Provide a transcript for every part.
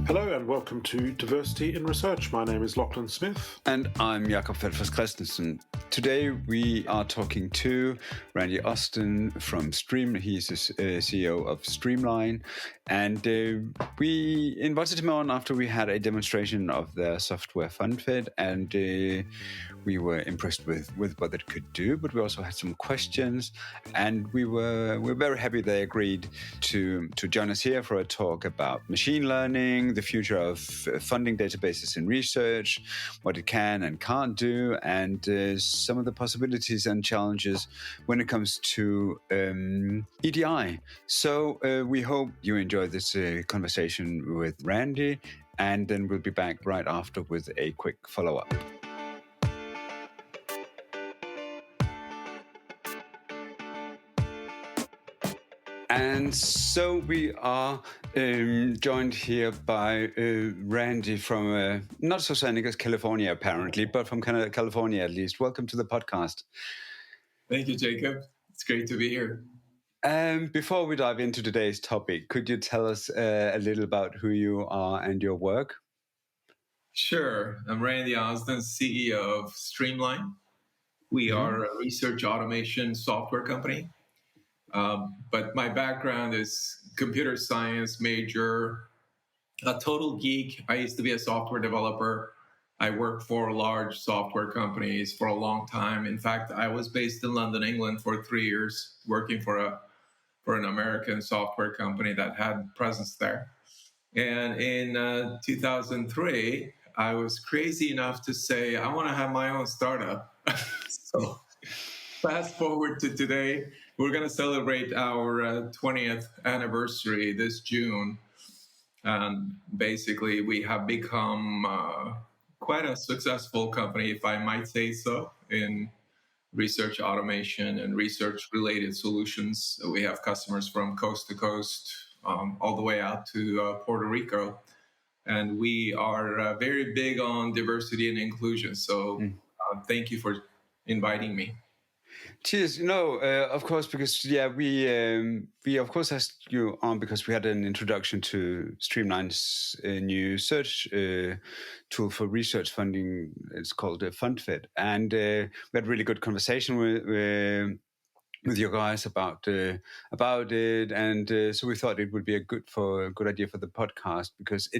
Hello and welcome to Diversity in Research. My name is Lachlan Smith. And I'm Jakob Feldtfos Christensen. Today we are talking to Randy Ozden from Streamlyne. He's the CEO of Streamlyne. And we invited him on after we had a demonstration of their software FundFit. And we were impressed with what it could do, but we also had some questions. And we're very happy they agreed to join us here for a talk about machine learning, the future of funding databases in research, what it can and can't do, and some of the possibilities and challenges when it comes to EDI. So we hope you enjoy this conversation with Randy, and then we'll be back right after with a quick follow-up. And so we are joined here by Randy from not so sunny as California, apparently, but from California at least. Welcome to the podcast. Thank you, Jacob. It's great to be here. Before we dive into today's topic, could you tell us a little about who you are and your work? Sure. I'm Randy Ozden, CEO of Streamlyne. We are a research automation software company. But my background is computer science major, a total geek. I used to be a software developer. I worked for large software companies for a long time. In fact, I was based in London, England for 3 years, working for an American software company that had presence there. And in 2003, I was crazy enough to say, I want to have my own startup. So fast forward to today, we're going to celebrate our 20th anniversary this June. And basically, we have become quite a successful company, if I might say so, in research automation and research-related solutions. We have customers from coast to coast, all the way out to Puerto Rico. And we are very big on diversity and inclusion. So thank you for inviting me. Cheers. Of course, because we of course asked you on because we had an introduction to Streamline's new search tool for research funding. It's called FundFit, and we had a really good conversation with you guys about it, and so we thought it would be a good idea for the podcast because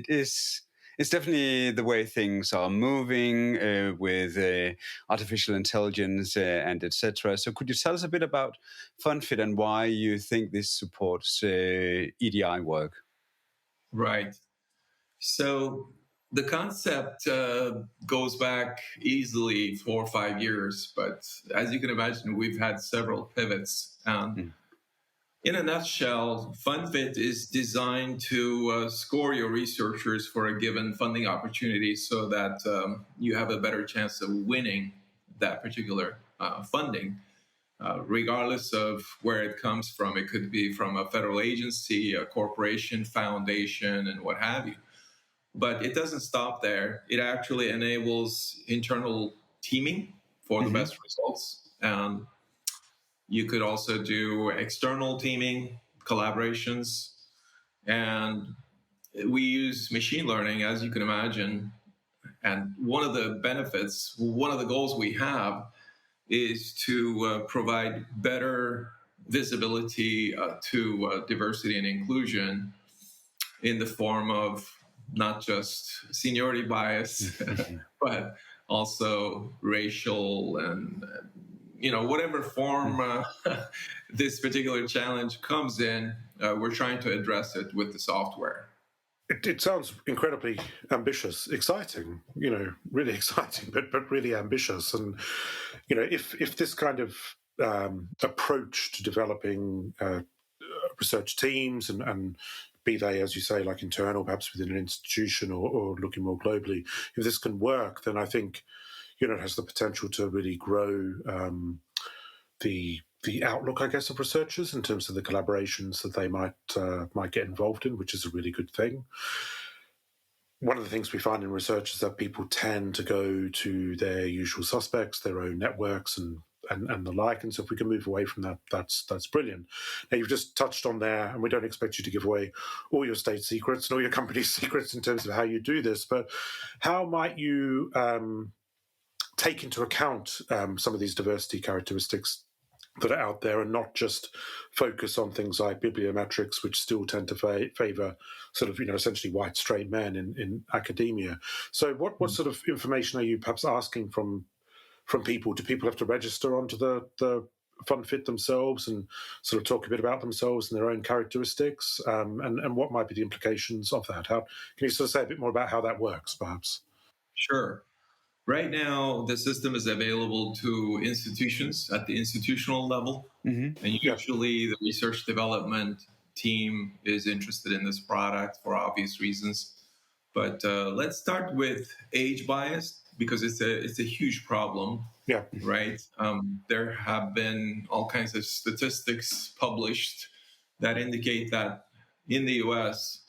it's definitely the way things are moving with artificial intelligence and etc. So could you tell us a bit about FundFit and why you think this supports EDI work? Right. So the concept goes back easily 4 or 5 years, but as you can imagine, we've had several pivots. In a nutshell, FundFit is designed to score your researchers for a given funding opportunity so that you have a better chance of winning that particular funding, regardless of where it comes from. It could be from a federal agency, a corporation, foundation, and what have you. But it doesn't stop there. It actually enables internal teaming for the best results. You could also do external teaming, collaborations, and we use machine learning, as you can imagine. And one of the benefits, one of the goals we have is to provide better visibility to diversity and inclusion in the form of not just seniority bias, but also racial and whatever form this particular challenge comes in, we're trying to address it with the software. It sounds incredibly ambitious, exciting, really exciting, but really ambitious. And, if this kind of approach to developing research teams and be they, as you say, like internal, perhaps within an institution or looking more globally, if this can work, then I think it has the potential to really grow the outlook, I guess, of researchers in terms of the collaborations that they might get involved in, which is a really good thing. One of the things we find in research is that people tend to go to their usual suspects, their own networks, and and the like. And so if we can move away from that, that's brilliant. Now, you've just touched on there, and we don't expect you to give away all your state secrets and all your company's secrets in terms of how you do this, but how might you take into account some of these diversity characteristics that are out there, and not just focus on things like bibliometrics, which still tend to favor sort of, essentially white straight men in academia. So what sort of information are you perhaps asking from people? Do people have to register onto the FundFit themselves and sort of talk a bit about themselves and their own characteristics? And what might be the implications of that? Can you sort of say a bit more about how that works, perhaps? Sure. Right now, the system is available to institutions at the institutional level. Mm-hmm. And usually the research development team is interested in this product for obvious reasons. But let's start with age bias, because it's a huge problem. Yeah. Right. There have been all kinds of statistics published that indicate that in the US,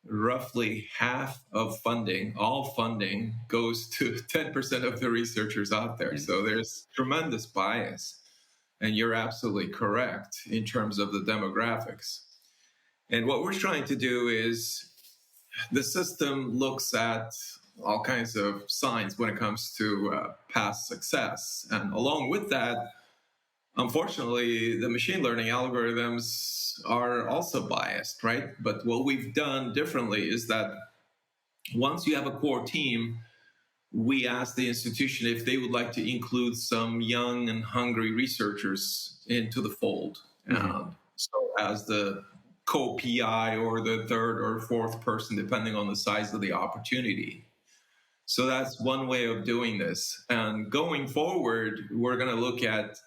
roughly half of funding, all funding, goes to 10% of the researchers out there. So there's tremendous bias. And you're absolutely correct in terms of the demographics. And what we're trying to do is the system looks at all kinds of signs when it comes to past success. And along with that, unfortunately, the machine learning algorithms are also biased, right? But what we've done differently is that once you have a core team, we ask the institution if they would like to include some young and hungry researchers into the fold. Mm-hmm. So as the co-PI or the third or fourth person, depending on the size of the opportunity. So that's one way of doing this. And going forward, we're going to look at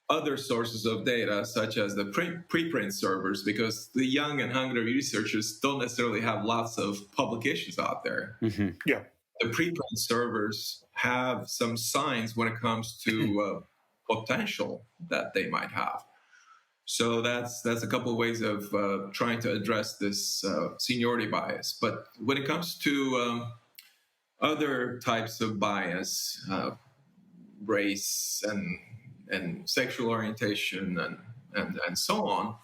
other sources of data, such as the preprint servers, because the young and hungry researchers don't necessarily have lots of publications out there. Mm-hmm. Yeah, the preprint servers have some signs when it comes to potential that they might have. So that's a couple of ways of trying to address this seniority bias. But when it comes to other types of bias, race and sexual orientation and so on,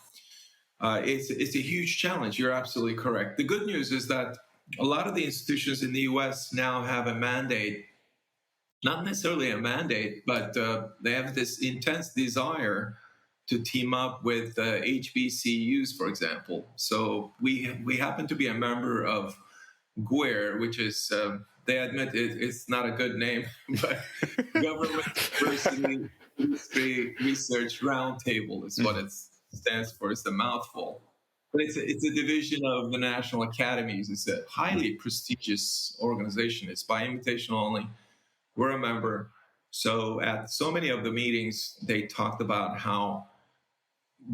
it's a huge challenge. You're absolutely correct. The good news is that a lot of the institutions in the US now have a mandate, not necessarily a mandate, but they have this intense desire to team up with HBCUs, for example. So we happen to be a member of GWIR, which is, they admit it's not a good name, but Government University Industry Research Roundtable is what it stands for. It's a mouthful. But it's a division of the National Academies. It's a highly prestigious organization. It's by invitation only. We're a member. So at so many of the meetings, they talked about how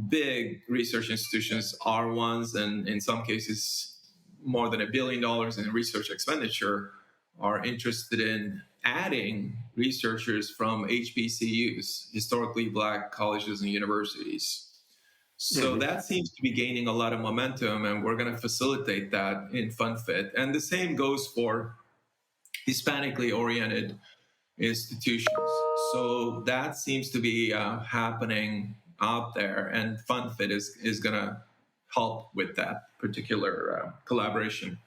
big research institutions are ones, and in some cases, more than $1 billion in research expenditure, are interested in adding researchers from HBCUs, historically Black colleges and universities. So that seems to be gaining a lot of momentum, and we're going to facilitate that in FundFit. And the same goes for Hispanically oriented institutions. So that seems to be happening out there, and FundFit is going to help with that particular collaboration.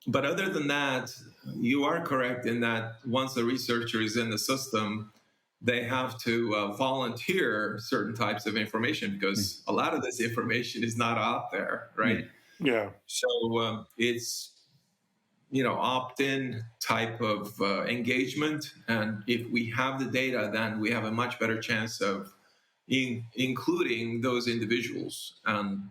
But other than that, you are correct in that once a researcher is in the system, they have to volunteer certain types of information, because a lot of this information is not out there, right? Yeah. So it's, opt-in type of engagement. And if we have the data, then we have a much better chance of including those individuals. And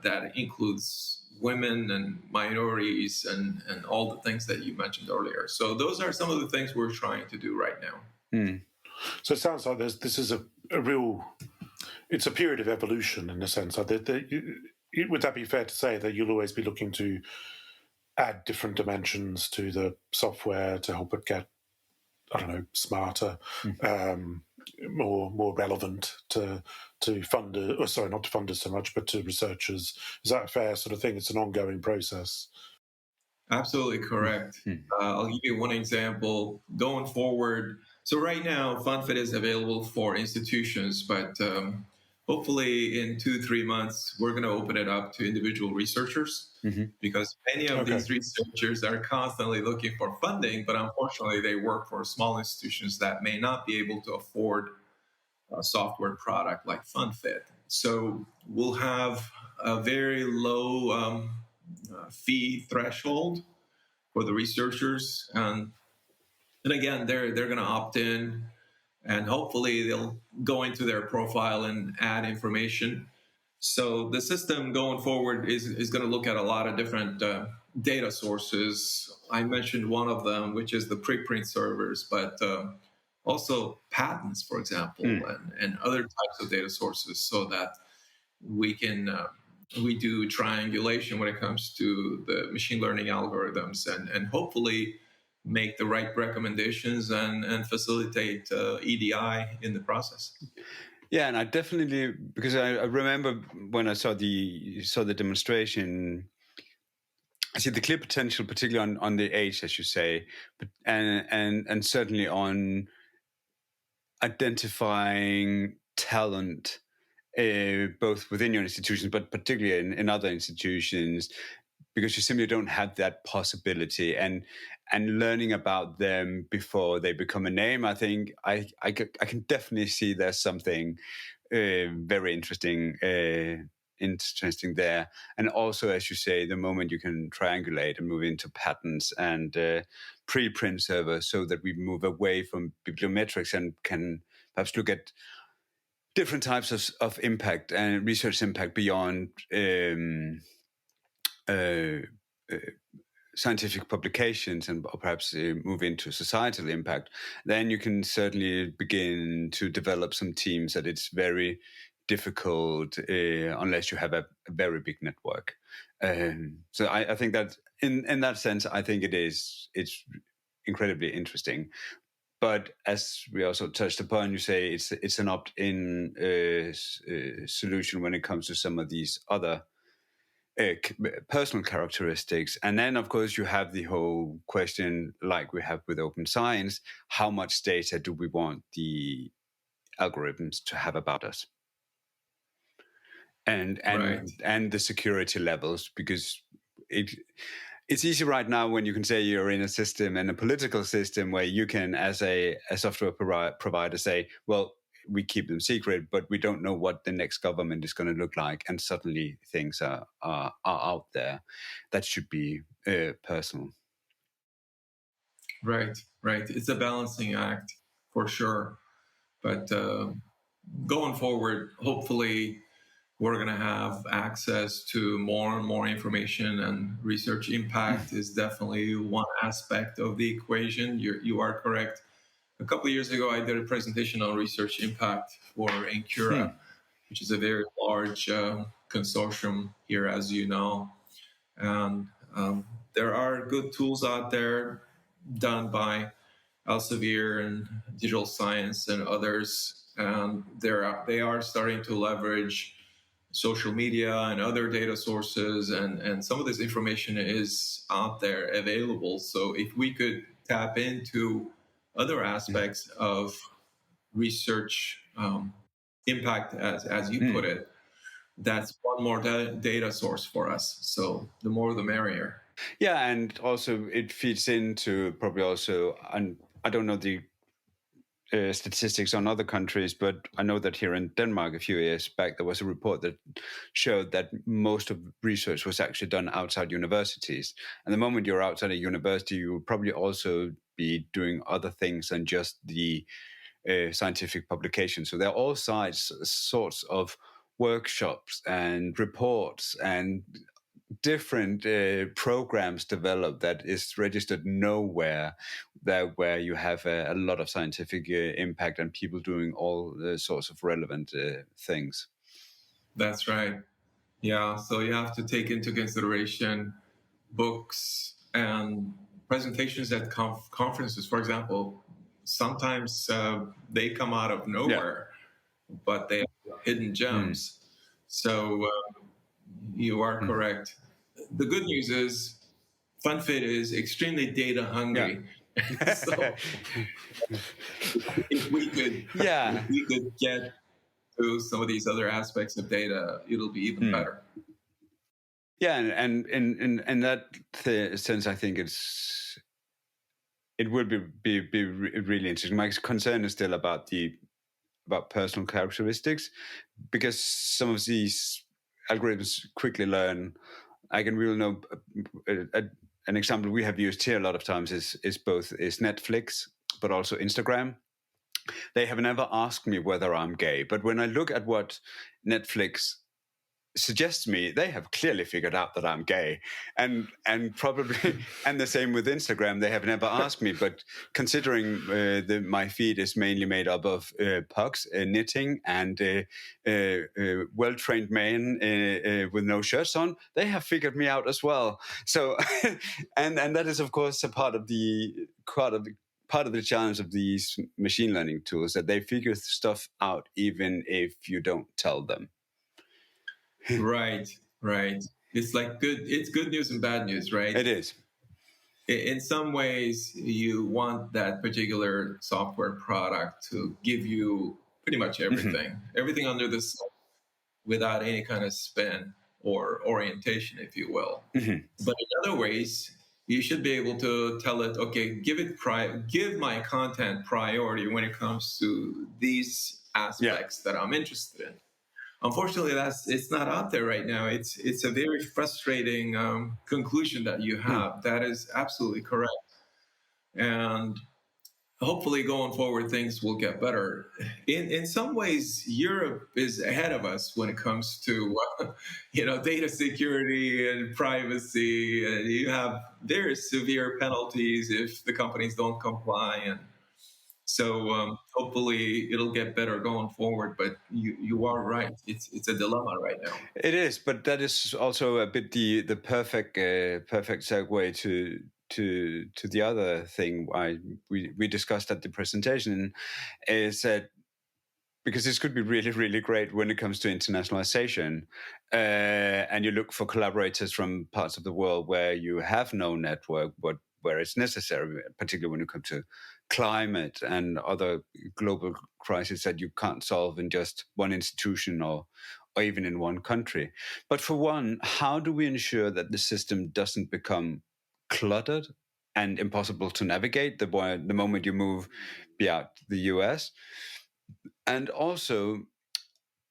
that includes women and minorities and all the things that you mentioned earlier. So those are some of the things we're trying to do right now. So it sounds like this is a real, it's a period of evolution in a sense. Would that be fair to say that you'll always be looking to add different dimensions to the software to help it get, smarter, more relevant to funders, or sorry, not to funders so much, but to researchers? Is that a fair sort of thing? It's an ongoing process. Absolutely correct. I'll give you one example. Going forward, So right now, FundFit is available for institutions, but hopefully in 2-3 months, we're going to open it up to individual researchers, because many of these researchers are constantly looking for funding, but unfortunately they work for small institutions that may not be able to afford a software product like FundFit. So we'll have a very low fee threshold for the researchers, and again, they're going to opt in, and hopefully they'll go into their profile and add information. So the system going forward is going to look at a lot of different data sources. I mentioned one of them, which is the preprint servers, but also patents, for example, and other types of data sources, so that we can we do triangulation when it comes to the machine learning algorithms, and hopefully make the right recommendations and facilitate EDI in the process. Yeah, and I definitely, because I remember when I saw the demonstration, I see the clear potential, particularly on the age, as you say, but and certainly on identifying talent, both within your institutions, but particularly in other institutions, because you simply don't have that possibility, and learning about them before they become a name. I think I can definitely see there's something very interesting there. And also, as you say, the moment you can triangulate and move into patents and preprint servers, so that we move away from bibliometrics and can perhaps look at different types of impact and research impact beyond scientific publications, and perhaps move into societal impact, then you can certainly begin to develop some teams that it's very difficult unless you have a very big network. So I think that in that sense, I think it's incredibly interesting. But as we also touched upon, you say it's an opt-in solution when it comes to some of these other personal characteristics. And then, of course, you have the whole question, like we have with open science: how much data do we want the algorithms to have about us? And the security levels, because it's easy right now when you can say you're in a system, and a political system, where you can, as a software provider, say, well, we keep them secret, but we don't know what the next government is going to look like, and suddenly things are out there. That should be personal. Right. It's a balancing act for sure. But going forward, hopefully, we're going to have access to more and more information, and research impact is definitely one aspect of the equation. You are correct. A couple of years ago, I did a presentation on research impact for Incura, which is a very large consortium here, as you know. And there are good tools out there done by Elsevier and Digital Science and others. And they are starting to leverage social media and other data sources, and some of this information is out there available. So if we could tap into other aspects of research impact, as you put it, that's one more data source for us. So the more the merrier. Yeah, and also it feeds into probably also, and I don't know the statistics on other countries, but I know that here in Denmark a few years back there was a report that showed that most of research was actually done outside universities. And the moment you're outside a university, you will probably also be doing other things than just the scientific publications. So there are all sorts of workshops and reports and different programs developed that is registered nowhere, that where you have a lot of scientific impact and people doing all sorts of relevant things. That's right. Yeah, so you have to take into consideration books and presentations at conferences, for example. Sometimes they come out of nowhere, but they are hidden gems. So you are correct. The good news is FundFit is extremely data hungry. So Yeah. if we could get to some of these other aspects of data, it'll be even better. Yeah, and in that sense, I think it will be really interesting. My concern is still about personal characteristics, because some of these algorithms quickly learn. We'll know an example we have used here a lot of times is Netflix, but also Instagram. They have never asked me whether I'm gay, but when I look at what Netflix suggests me, they have clearly figured out that I'm gay, and probably and the same with Instagram. They have never asked me, but considering my feed is mainly made up of pugs, knitting, and well-trained men with no shirts on, they have figured me out as well. So, and that is of course a part of the challenge of these machine learning tools, that they figure stuff out even if you don't tell them. Right. It's like it's good news and bad news, right? It is. In some ways, you want that particular software product to give you pretty much everything, everything under the sun, without any kind of spin or orientation, if you will. But in other ways, you should be able to tell it, okay, give my content priority when it comes to these aspects that I'm interested in. Unfortunately, it's not out there right now. It's a very frustrating conclusion that you have. That is absolutely correct. And hopefully going forward, things will get better. In some ways, Europe is ahead of us when it comes to data security and privacy. You have very severe penalties if the companies don't comply, and so hopefully it'll get better going forward. But you are right; it's a dilemma right now. It is, but that is also a bit the perfect segue to the other thing we discussed at the presentation, is that because this could be really, really great when it comes to internationalization, and you look for collaborators from parts of the world where you have no network, but where it's necessary, particularly when it comes to climate and other global crises that you can't solve in just one institution or even in one country. But for one, how do we ensure that the system doesn't become cluttered and impossible to navigate the moment you move beyond the US? And also,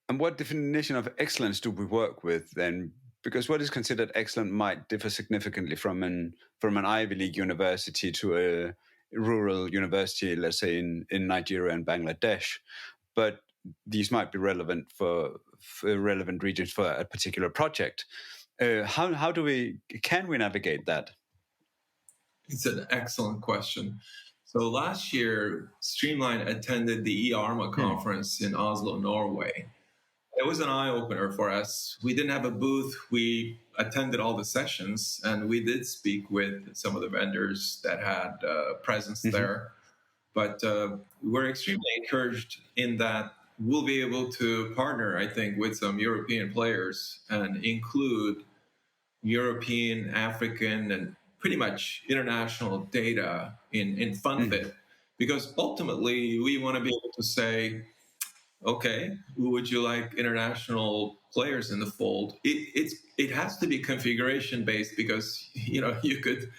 and what definition of excellence do we work with then? Because what is considered excellent might differ significantly from an Ivy League university to a rural university, let's say in Nigeria and Bangladesh. But these might be relevant for relevant regions for a particular project. How can we navigate that? It's an excellent question. So last year, Streamlyne attended the eArma conference in Oslo, Norway. It was an eye-opener for us. We didn't have a booth. We attended all the sessions, and we did speak with some of the vendors that had presence there. But we're extremely encouraged in that we'll be able to partner, I think, with some European players and include European, African, and pretty much international data in FundFit. Because ultimately, we want to be able to say, okay, would you like international players in the fold? It has to be configuration based, because you could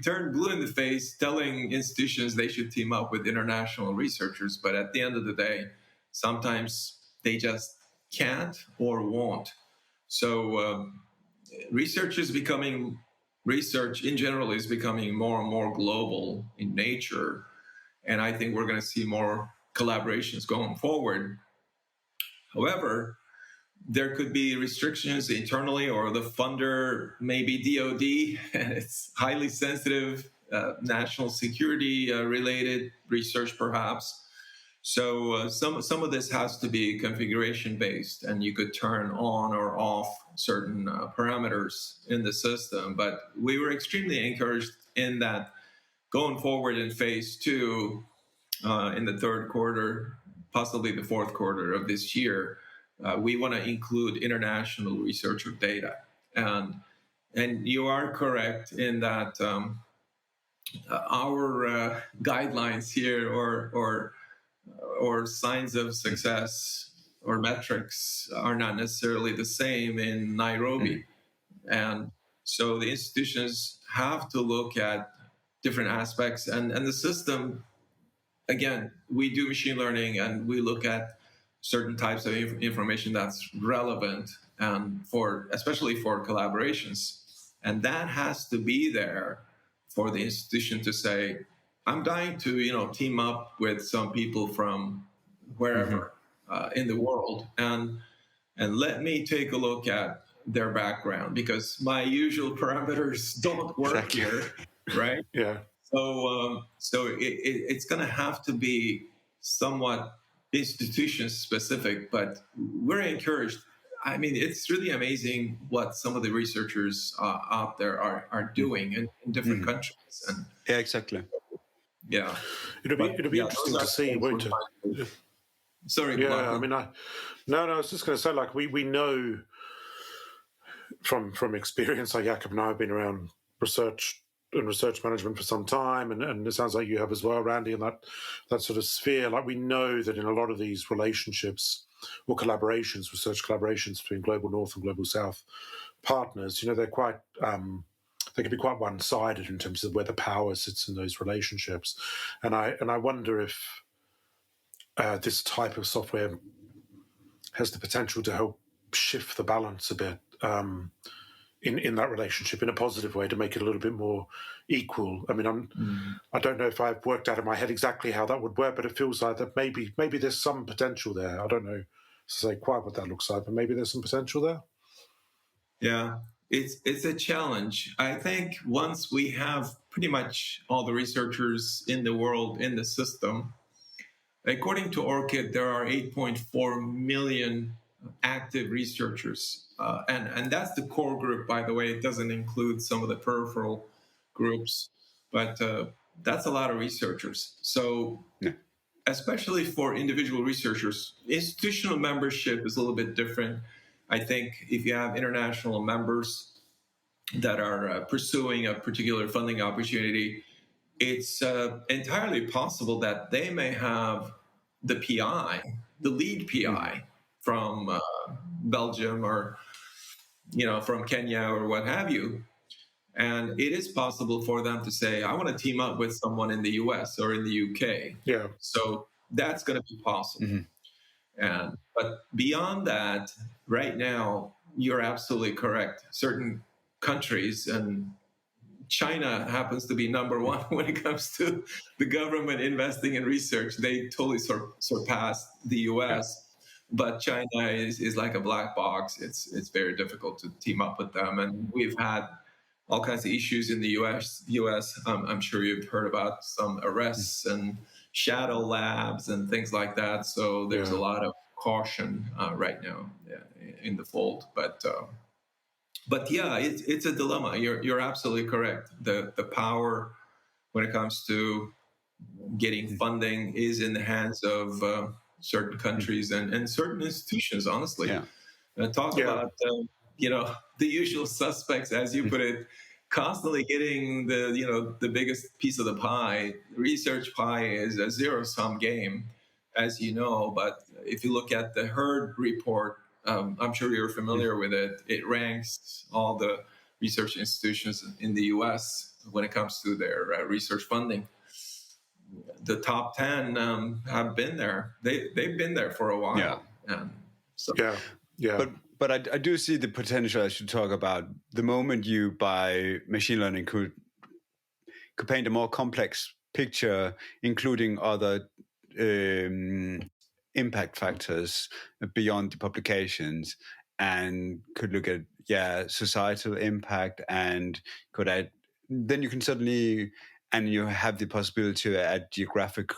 turn blue in the face telling institutions they should team up with international researchers, but at the end of the day, sometimes they just can't or won't. So research in general is becoming more and more global in nature, and I think we're going to see more collaborations going forward. However, there could be restrictions internally, or the funder may be DoD, and it's highly sensitive, national security related research perhaps. So some of this has to be configuration based, and you could turn on or off certain parameters in the system. But we were extremely encouraged in that going forward in phase 2, in the third quarter, possibly the fourth quarter of this year, we want to include international researcher data. And you are correct in that our guidelines here or signs of success or metrics are not necessarily the same in Nairobi. And so the institutions have to look at different aspects, and the system, again, we do machine learning and we look at certain types of information that's relevant and especially for collaborations. And that has to be there for the institution to say, I'm dying to, team up with some people from wherever in the world, and let me take a look at their background, because my usual parameters don't work here, right? Yeah. So it's going to have to be somewhat institution specific, but we're encouraged. I mean, it's really amazing what some of the researchers out there are doing in different countries. And yeah, exactly. Yeah, it'll be interesting to see, won't it? Sorry. Yeah, Lachlan. I was just going to say, like, we know from experience, like Jakob and I have been around research and research management for some time, and it sounds like you have as well, Randy, in that sort of sphere. Like, we know that in a lot of these relationships or collaborations, research collaborations between Global North and Global South partners, they're quite they can be quite one-sided in terms of where the power sits in those relationships. And I wonder if this type of software has the potential to help shift the balance a bit in that relationship in a positive way, to make it a little bit more equal. I mean, I don't know if I've worked out in my head exactly how that would work, but it feels like that maybe there's some potential there. I don't know to say quite what that looks like, but maybe there's some potential there. Yeah, it's a challenge. I think once we have pretty much all the researchers in the world in the system, according to ORCID, there are 8.4 million active researchers. And that's the core group, by the way. It doesn't include some of the peripheral groups, but that's a lot of researchers. So especially for individual researchers, institutional membership is a little bit different. I think if you have international members that are pursuing a particular funding opportunity, it's entirely possible that they may have the PI, the lead PI from Belgium or from Kenya or what have you. And it is possible for them to say, I want to team up with someone in the US or in the UK. Yeah. So that's going to be possible. But beyond that, right now, you're absolutely correct. Certain countries, and China happens to be number one when it comes to the government investing in research. They totally surpassed the US. But China is like a black box. It's very difficult to team up with them. And we've had all kinds of issues in the US. I'm sure you've heard about some arrests and shadow labs and things like that. So there's a lot of caution right now in the fold. But yeah, it's a dilemma. You're absolutely correct. The power when it comes to getting funding is in the hands of certain countries and certain institutions, honestly. Talk about the usual suspects, as you put it, constantly getting the biggest piece of the pie. Research pie is a zero-sum game, as you know. But if you look at the Herd report, I'm sure you're familiar with it. It ranks all the research institutions in the U.S. when it comes to their research funding. The top 10 have been there. They've been there for a while. But I do see the potential. I should talk about the moment you, by machine learning, could paint a more complex picture, including other impact factors beyond the publications, and could look at societal impact, and then you can suddenly, and you have the possibility to add geographical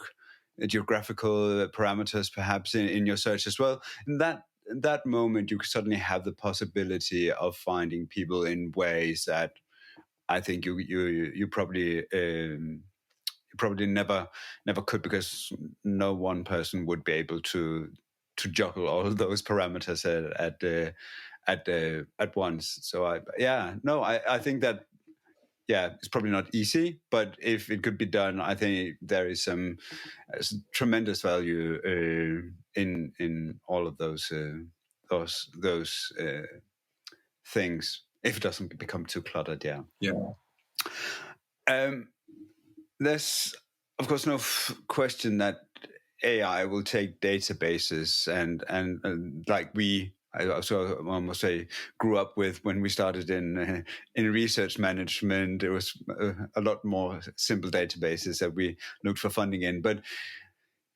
parameters perhaps in your search as well. And that moment you could suddenly have the possibility of finding people in ways that I think you probably never could, because no one person would be able to juggle all of those parameters at once. So I think that it's probably not easy, but if it could be done, I think there is some tremendous value in all of those things. If it doesn't become too cluttered, there's of course no question that AI will take databases and like I also almost say grew up with when we started in research management. It was a lot more simple databases that we looked for funding in. But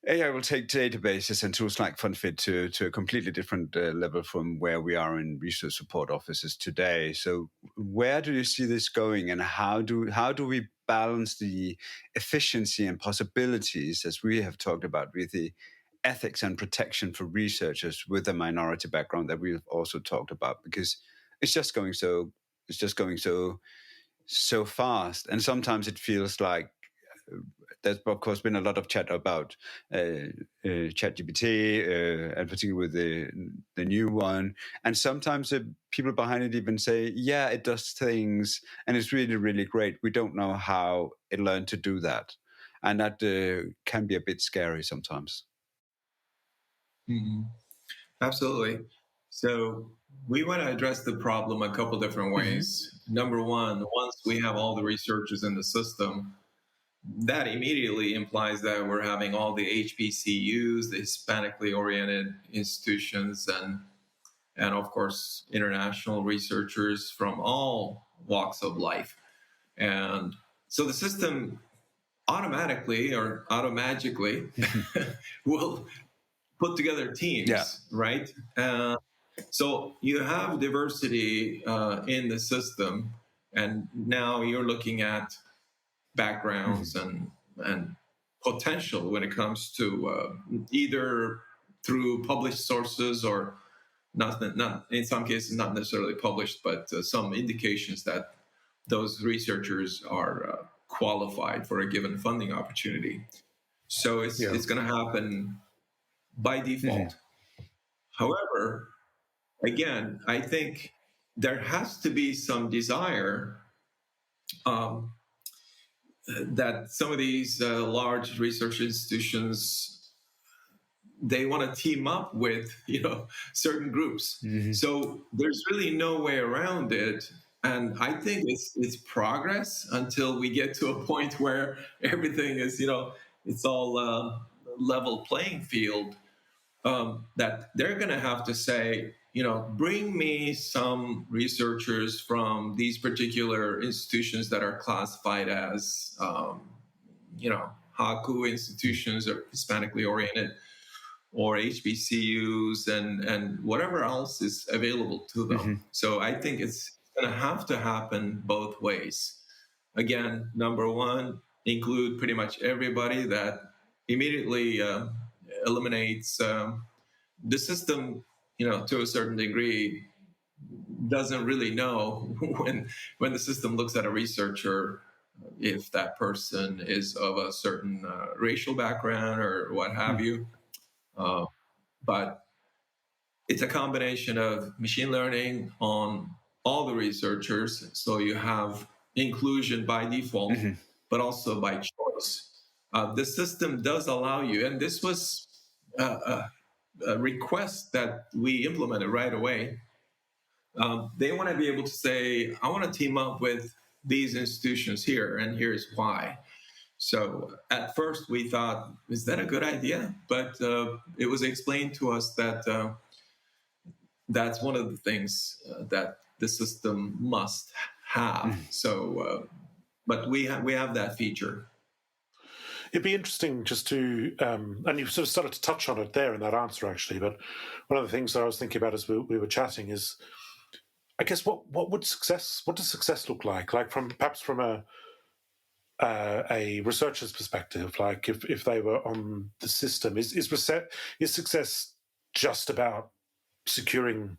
AI will take databases and tools like FundFit to a completely different level from where we are in research support offices today. So where do you see this going, and how do we balance the efficiency and possibilities, as we have talked about, with the ethics and protection for researchers with a minority background that we've also talked about, because it's just going so fast, and sometimes it feels like there's of course been a lot of chat about ChatGPT, and particularly with the new one, and sometimes the people behind it even say, yeah, it does things and it's really, really great. We don't know how it learned to do that, and that can be a bit scary sometimes. Mm-hmm. Absolutely. So we want to address the problem a couple different ways. Mm-hmm. Number one, once we have all the researchers in the system, that immediately implies that we're having all the HBCUs, the Hispanically oriented institutions, and of course, international researchers from all walks of life. And so the system automatically or automagically will put together teams, right? So you have diversity in the system, and now you're looking at backgrounds and potential when it comes to either through published sources or not in some cases not necessarily published, but some indications that those researchers are qualified for a given funding opportunity. So it's going to happen by default. However, again, I think there has to be some desire that some of these large research institutions, they want to team up with certain groups. So there's really no way around it. And I think it's progress until we get to a point where everything is it's all level playing field. That they're going to have to say, bring me some researchers from these particular institutions that are classified as, HAKU institutions or Hispanically oriented, or HBCUs and whatever else is available to them. So I think it's going to have to happen both ways. Again, number one, include pretty much everybody. That immediately eliminates the system, to a certain degree, doesn't really know when the system looks at a researcher if that person is of a certain racial background or what have you. But it's a combination of machine learning on all the researchers, so you have inclusion by default, but also by choice. The system does allow you, and this was a request that we implemented right away. They want to be able to say, I want to team up with these institutions here, and here's why. So at first we thought, is that a good idea? But it was explained to us that that's one of the things that the system must have. So, but we have that feature. It'd be interesting just to, and you sort of started to touch on it there in that answer, actually. But one of the things that I was thinking about as we were chatting is, I guess, what does success look like? Like perhaps from a researcher's perspective, like if they were on the system, is success just about securing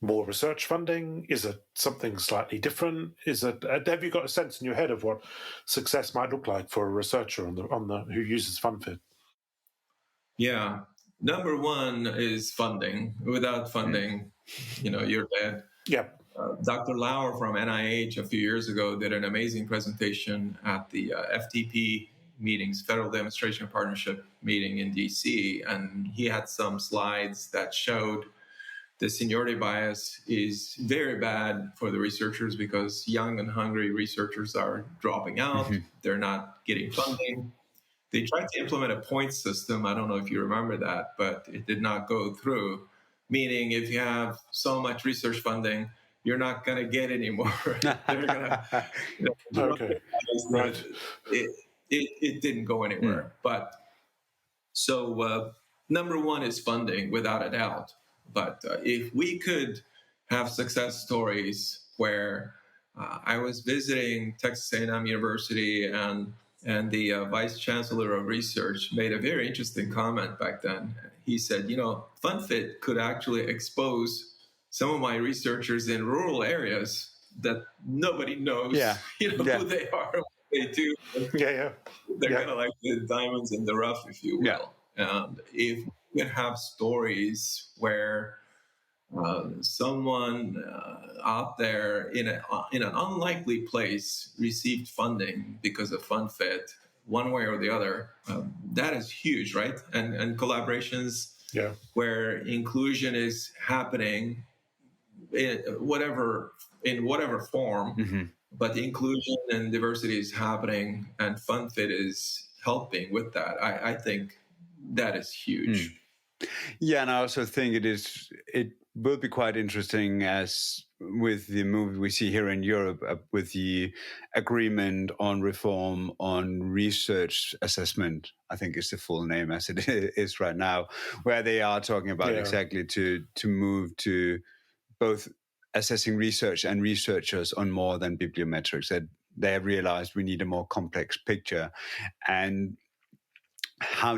more research funding? Is it something slightly different? Have you got a sense in your head of what success might look like for a researcher on the who uses FundFit? Yeah, number one is funding. Without funding, you're dead. Yeah. Dr. Lauer from NIH a few years ago did an amazing presentation at the FTP meetings, Federal Demonstration Partnership meeting in DC, and he had some slides that showed the seniority bias is very bad for the researchers because young and hungry researchers are dropping out. Mm-hmm. They're not getting funding. They tried to implement a point system. I don't know if you remember that, but it did not go through. Meaning, if you have so much research funding, you're not going to get any more. They're going to. Okay. Right. It didn't go anywhere. But so number one is funding, without a doubt. But if we could have success stories where I was visiting Texas A&M University and the vice chancellor of research made a very interesting comment back then. He said, FundFit could actually expose some of my researchers in rural areas that nobody knows who they are, what they do. They're kind of like the diamonds in the rough, if you will. And if we could have stories where someone out there in an unlikely place received funding because of FundFit, one way or the other, that is huge, right? And collaborations where inclusion is happening in whatever form, but inclusion and diversity is happening, and FundFit is helping with that. I think that is huge. Yeah, and I also think it will be quite interesting, as with the move we see here in Europe, with the agreement on reform on research assessment, I think is the full name as it is right now, where they are talking about exactly to move to both assessing research and researchers on more than bibliometrics, that they have realized we need a more complex picture. And how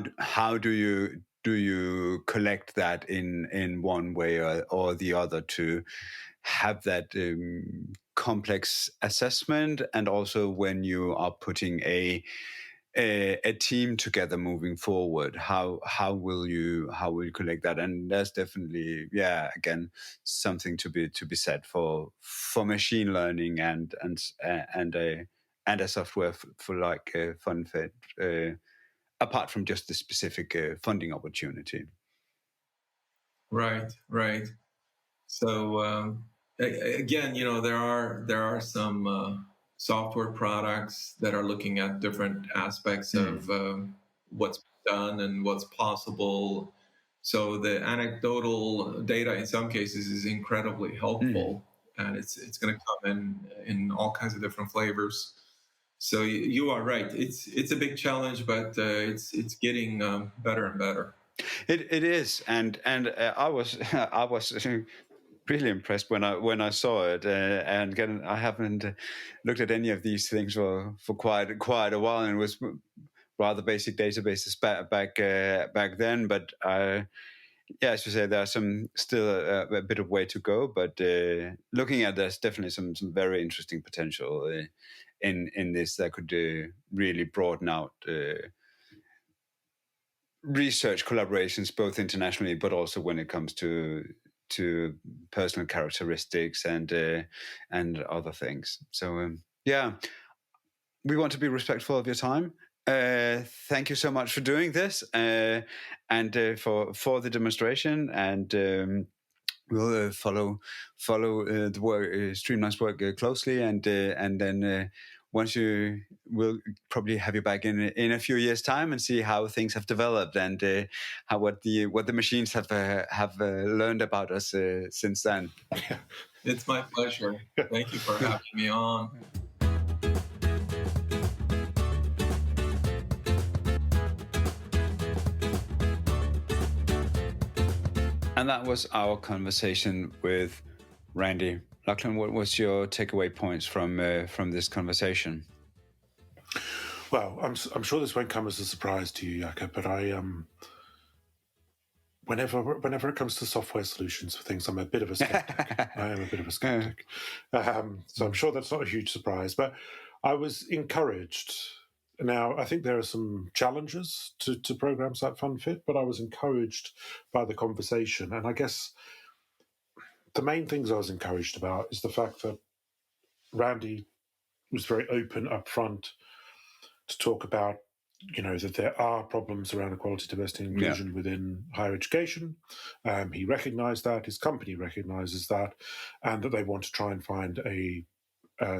do you collect that in one way or the other to have that complex assessment, and also when you are putting a team together moving forward, how will you collect that? And there's definitely again something to be said for machine learning and a software for like FundFit. Apart from just the specific funding opportunity. Right. So again, there are some software products that are looking at different aspects of what's done and what's possible. So the anecdotal data in some cases is incredibly helpful, and it's going to come in all kinds of different flavors. So you are right. It's a big challenge, but it's getting better and better. It is, and I was really impressed when I saw it. And again, I haven't looked at any of these things for quite a while, and it was rather basic databases back then. But as you say, there's still a bit of way to go. But looking at there's definitely some very interesting potential in this that could really broaden out research collaborations, both internationally, but also when it comes to personal characteristics and other things. So we want to be respectful of your time. Thank you so much for doing this and for the demonstration, and we'll follow the work, Streamline's work closely, and then once we'll probably have you back in a few years' time and see how things have developed and what the machines have learned about us since then. It's my pleasure. Thank you for having me on. And that was our conversation with Randy. Lachlan, what was your takeaway points from this conversation? Well, I'm sure this won't come as a surprise to you, Jakob, but whenever it comes to software solutions for things, I'm a bit of a skeptic. I am a bit of a skeptic. So I'm sure that's not a huge surprise, but I was encouraged. Now, I think there are some challenges to programs like FundFit, but I was encouraged by the conversation. And I guess the main things I was encouraged about is the fact that Randy was very open up front to talk about, that there are problems around equality, diversity, and inclusion within higher education. He recognised that, his company recognises that, and that they want to try and find a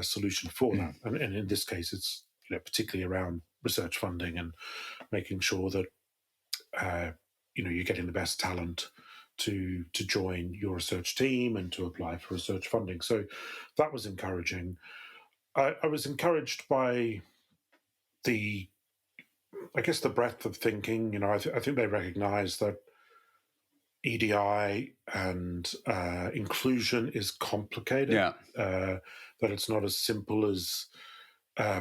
solution for that. And in this case, it's particularly around research funding and making sure that you're getting the best talent to join your research team and to apply for research funding. So that was encouraging. I was encouraged by the breadth of thinking. I think they recognise that EDI and inclusion is complicated. That it's not as simple as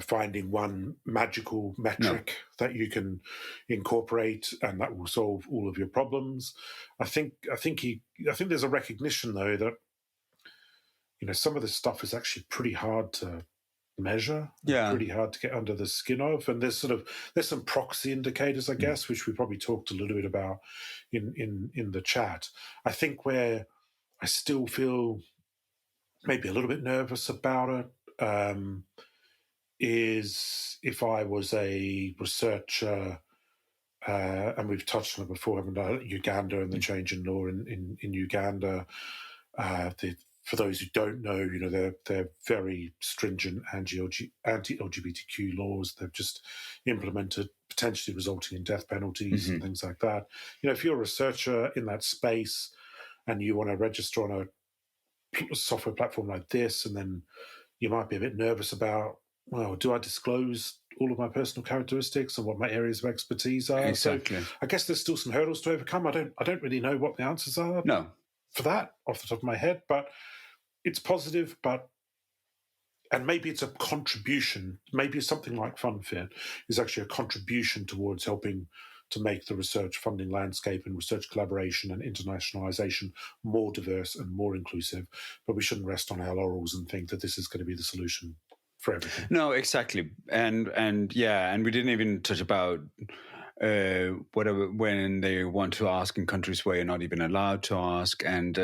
finding one magical metric that you can incorporate and that will solve all of your problems. I think there's a recognition though that some of this stuff is actually pretty hard to measure, pretty hard to get under the skin of, and there's some proxy indicators, I guess, which we probably talked a little bit about in the chat. I think where I still feel maybe a little bit nervous about it is if I was a researcher, and we've touched on it before, haven't I? Uganda and the change in law in Uganda. For those who don't know, they're very stringent anti-LGBTQ laws. They've just implemented, potentially resulting in death penalties and things like that. If you're a researcher in that space and you want to register on a software platform like this, and then you might be a bit nervous about, well, do I disclose all of my personal characteristics and what my areas of expertise are? Exactly. So I guess there's still some hurdles to overcome. I don't really know what the answers are. No. For that off the top of my head, but it's positive, and maybe it's a contribution. Maybe something like FundFit is actually a contribution towards helping to make the research funding landscape and research collaboration and internationalization more diverse and more inclusive. But we shouldn't rest on our laurels and think that this is going to be the solution for everything. No, exactly. And we didn't even touch about whatever when they want to ask in countries where you're not even allowed to ask, and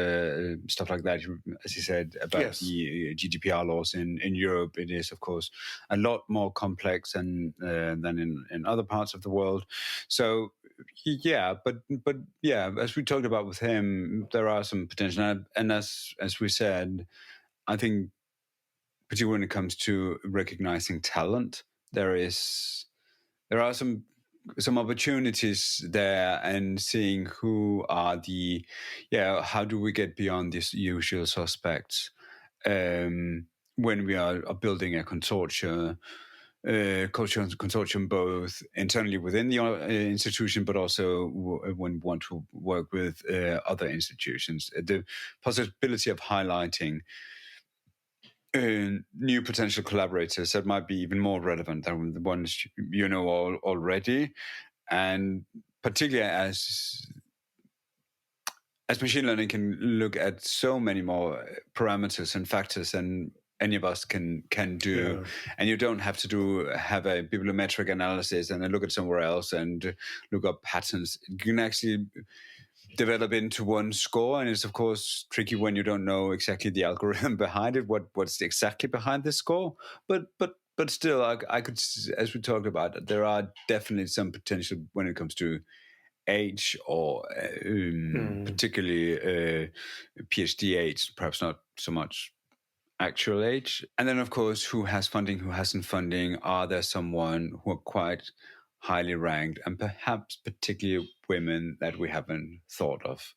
stuff like that. As you said about the GDPR laws in Europe, it is of course a lot more complex than in other parts of the world. So but as we talked about with him, there are some potential, and as we said, I think particularly when it comes to recognizing talent, there are some opportunities there, and seeing who are how do we get beyond these usual suspects when we are building a consortium both internally within the institution, but also when we want to work with other institutions. The possibility of highlighting new potential collaborators that might be even more relevant than the ones already, and particularly as machine learning can look at so many more parameters and factors than any of us can do, and you don't have to have a bibliometric analysis and then look at somewhere else and look up patterns. You can actually develop into one score, and it's of course tricky when you don't know exactly the algorithm behind it, what's exactly behind the score. But still, I could, as we talked about, there are definitely some potential when it comes to age, or particularly PhD age, perhaps not so much actual age. And then of course, who has funding, who hasn't funding? Are there someone who are quite highly ranked, and perhaps particularly women that we haven't thought of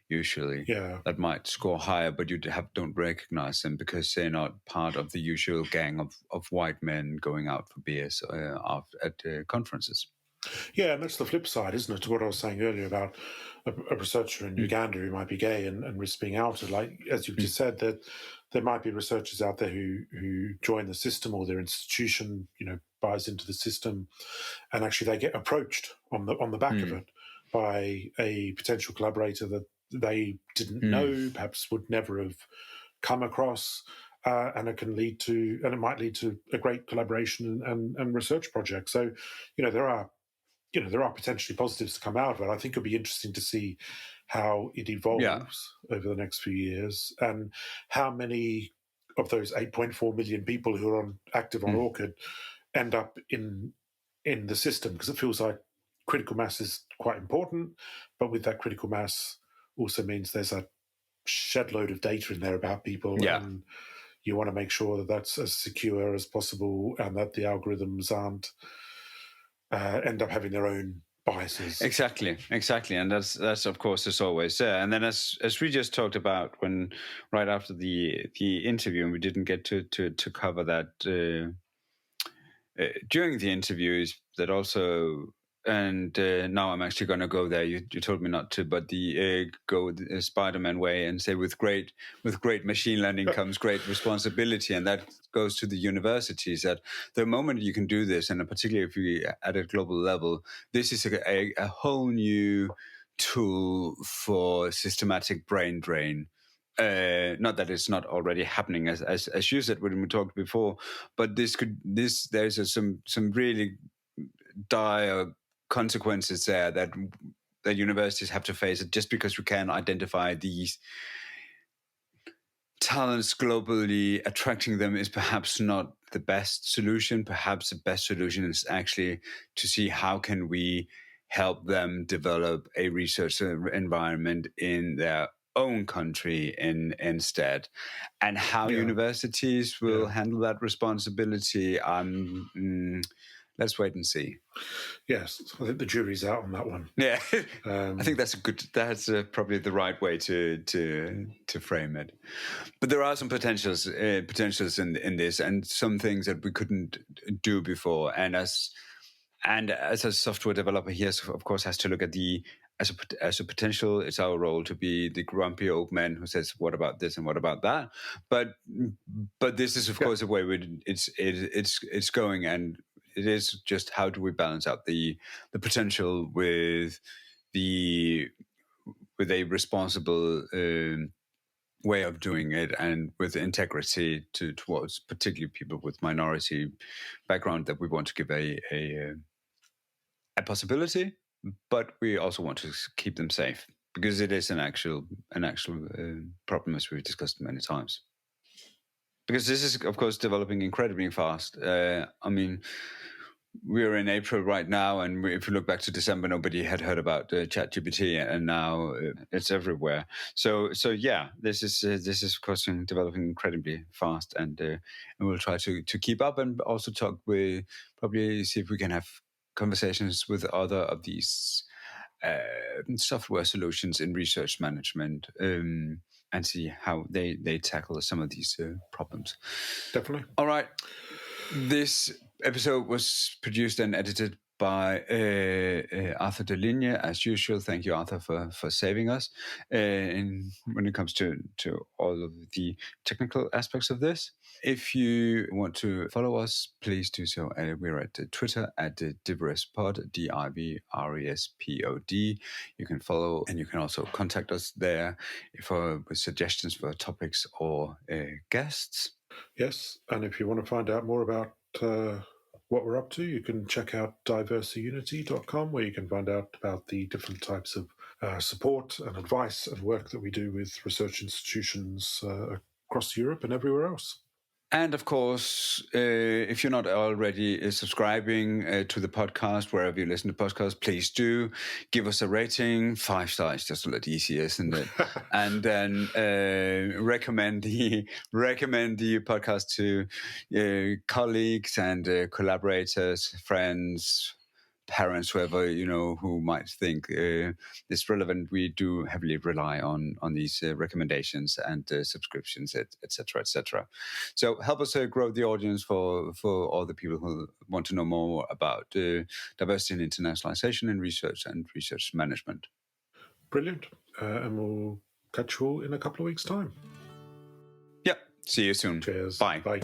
usually, that might score higher, but you don't recognize them because they're not part of the usual gang of white men going out for beers at conferences. Yeah, and that's the flip side, isn't it, to what I was saying earlier about a researcher in Uganda who might be gay and risk being outed. Like, as you just said, that there might be researchers out there who join the system, or their institution, buys into the system, and actually they get approached on the back of it by a potential collaborator that they didn't know, perhaps would never have come across, and it might lead to a great collaboration and research project. So, there are potentially positives to come out of it. I think it'll be interesting to see how it evolves over the next few years, and how many of those 8.4 million people who are active on Orchid end up in the system, because it feels like critical mass is quite important, but with that critical mass also means there's a shed load of data in there about people, and you want to make sure that that's as secure as possible and that the algorithms aren't end up having their own biases. Exactly, and that's of course as always there. And then as we just talked about when right after the interview, and we didn't get to cover that during the interviews, that also. And now I'm actually going to go there. You told me not to, but the go the Spider-Man way and say with great machine learning comes great responsibility, and that goes to the universities. That the moment you can do this, and particularly if you at a global level, this is a whole new tool for systematic brain drain. Not that it's not already happening, as you said when we talked before, but there's some really dire consequences there that universities have to face it, just because we can identify these talents globally. Attracting them is perhaps not the best solution. Perhaps the best solution is actually to see how can we help them develop a research environment in their own country instead, and how universities will handle that responsibility. Let's wait and see. Yes, I think the jury's out on that one. Yeah, I think that's probably the right way to frame it. But there are some potentials in this, and some things that we couldn't do before. And as a software developer, he of course has to look at as a potential. It's our role to be the grumpy old man who says, "What about this and what about that?" But this is of course a way it's going, and it is just how do we balance out the potential with a responsible way of doing it, and with integrity towards particularly people with minority background, that we want to give a possibility, but we also want to keep them safe, because it is an actual problem, as we've discussed many times. Because this is, of course, developing incredibly fast. I mean, we're in April right now, and if you look back to December, nobody had heard about ChatGPT, and now it's everywhere. So yeah, this is of course developing incredibly fast, and we'll try to keep up, and also probably see if we can have conversations with other of these software solutions in research management, and see how they tackle some of these problems. Definitely. All right. This episode was produced and edited by Arthur Deligne, as usual. Thank you, Arthur, for saving us when it comes to all of the technical aspects of this. If you want to follow us, please do so. We're at Twitter at DivResPod, DIVRESPOD. You can follow, and you can also contact us there with suggestions for topics or guests. Yes, and if you want to find out more about what we're up to, you can check out diversiunity.com, where you can find out about the different types of support and advice and work that we do with research institutions across Europe and everywhere else. And of course, if you're not already subscribing to the podcast, wherever you listen to podcasts, please do give us a rating. 5 stars, just a lot easier, isn't it? And then recommend the podcast to colleagues and collaborators, friends, parents, whoever who might think it's relevant. We do heavily rely on these recommendations and subscriptions, etc., etc. So help us grow the audience for all the people who want to know more about diversity and internationalization in research and research management. Brilliant, and we'll catch you all in a couple of weeks' time. Yep. See you soon. Cheers. Bye. Bye.